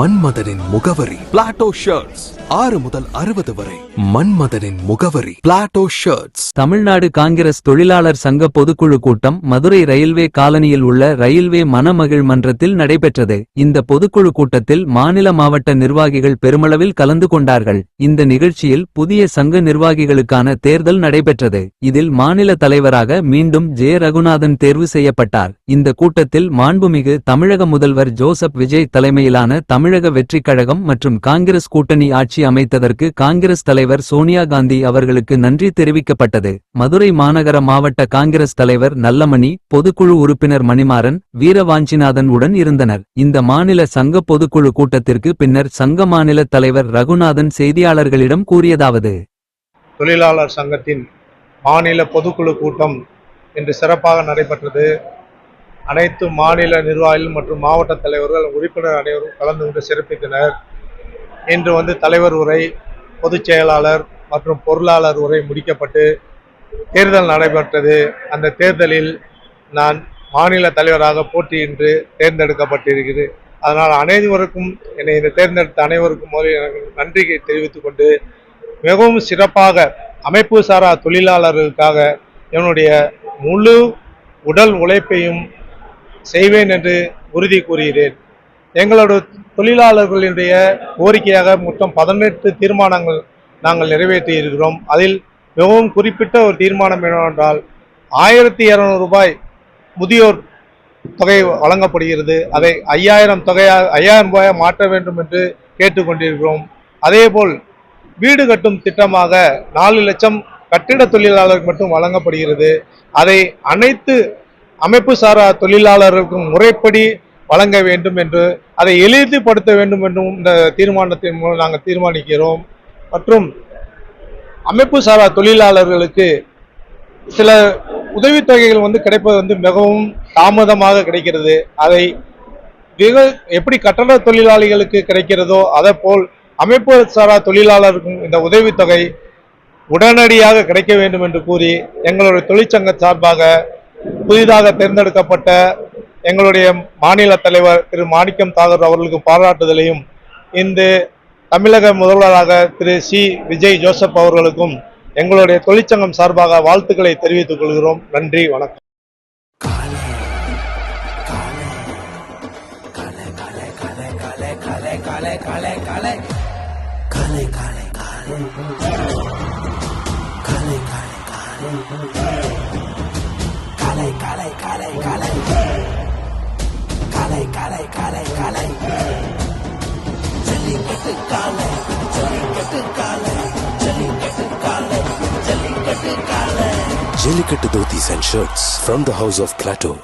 மன்மதனின் முகவரி Plato shirts. 6 முதல் 60 வரை. மன்மதனின் முகவரி பிளாட்டோ ஷர்ட்ஸ். தமிழ்நாடு காங்கிரஸ் தொழிலாளர் சங்க பொதுக்குழு கூட்டம் மதுரை ரயில்வே காலனியில் உள்ள ரயில்வே மனமகிழ் மன்றத்தில் நடைபெற்றது. இந்த பொதுக்குழு கூட்டத்தில் மாநில மாவட்ட நிர்வாகிகள் பெருமளவில் கலந்து கொண்டார்கள். இந்த நிகழ்ச்சியில் புதிய சங்க நிர்வாகிகளுக்கான தேர்தல் நடைபெற்றது. இதில் மாநில தலைவராக மீண்டும் ஜே. ரகுநாதன் தேர்வு செய்யப்பட்டார். இந்த கூட்டத்தில் மாண்புமிகு தமிழக முதல்வர் ஜோசப் விஜய் தலைமையிலான தமிழக வெற்றிக் கழகம் மற்றும் காங்கிரஸ் கூட்டணி ஆட்சி அமைத்ததற்கு காங்கிரஸ் தலைவர் சோனியா காந்தி அவர்களுக்கு நன்றி தெரிவிக்கப்பட்டது. மதுரை மாநகர மாவட்ட காங்கிரஸ் தலைவர் நல்லமணி, பொதுக்குழு உறுப்பினர் மணிமாறன், வீரவாஞ்சிநாதன் உடன் இருந்தனர். இந்த மாநில சங்க பொதுக்குழு கூட்டத்திற்கு பின்னர் சங்க மாநில தலைவர் ரகுநாதன் செய்தியாளர்களிடம் கூறியதாவது: தொழிலாளர் சங்கத்தின் மாநில பொதுக்குழு கூட்டம் இன்று சிறப்பாக நடைபெற்றது. அனைத்து மாநில நிர்வாகிகள் மற்றும் மாவட்ட தலைவர்கள், உறுப்பினர் அனைவரும் கலந்து கொண்டு சிறப்பித்தனர். இன்று தலைவர் உரை, பொதுச் செயலாளர் மற்றும் பொருளாளர் உரை முடிக்கப்பட்டு தேர்தல் நடைபெற்றது. அந்த தேர்தலில் நான் மாநில தலைவராக போட்டியின்றி தேர்ந்தெடுக்கப்பட்டிருக்கிறது. அதனால் அனைவருக்கும், என்னை இந்த தேர்ந்தெடுத்த அனைவருக்கும் முதலில் நன்றி தெரிவித்துக் கொண்டு, மிகவும் சிறப்பாக அமைப்பு சாரா தொழிலாளர்களுக்காக என்னுடைய முழு உடல் உழைப்பையும் செய்வேன் என்று உறுதி கூறுகிறேன். எங்களோட தொழிலாளர்களுடைய கோரிக்கையாக மொத்தம் 18 தீர்மானங்கள் நாங்கள் நிறைவேற்றி இருக்கிறோம். அதில் மிகவும் குறிப்பிட்ட ஒரு தீர்மானம் என்னவென்றால், 1200 ரூபாய் முதியோர் தொகை வழங்கப்படுகிறது. அதை 5000 ரூபாய் மாற்ற வேண்டும் என்று கேட்டுக்கொண்டிருக்கிறோம். அதேபோல் வீடு கட்டும் திட்டமாக 4 லட்சம் கட்டிட தொழிலாளருக்கு மட்டும் வழங்கப்படுகிறது. அதை அனைத்து அமைப்பு சாரா தொழிலாளர்களுக்கும் முறைப்படி வழங்க வேண்டும் என்று, அதை எளிதுபடுத்த வேண்டும் என்றும் இந்த தீர்மானத்தின் மூலம் நாங்கள் தீர்மானிக்கிறோம். மற்றும் அமைப்பு சாரா தொழிலாளர்களுக்கு சில உதவித்தொகைகள் கிடைப்பது மிகவும் தாமதமாக கிடைக்கிறது. அதை எப்படி கட்டட தொழிலாளிகளுக்கு கிடைக்கிறதோ அதே போல் அமைப்பு சாரா தொழிலாளருக்கும் இந்த உதவித்தொகை உடனடியாக கிடைக்க வேண்டும் என்று கூறி, எங்களுடைய தொழிற்சங்க சார்பாக புதிதாக தேர்ந்தெடுக்கப்பட்ட எங்களுடைய மாநில தலைவர் திரு மாணிக்கம் தாகூர் அவர்களுக்கு பாராட்டுதலையும், இந்த தமிழக முதல்வராக திரு சி. விஜய் ஜோசப் அவர்களுக்கும் எங்களுடைய தொழிற்சங்கம் சார்பாக வாழ்த்துக்களை தெரிவித்துக் கொள்கிறோம். நன்றி, வணக்கம். Jellicate dhotis and shirts from the house of Plateau.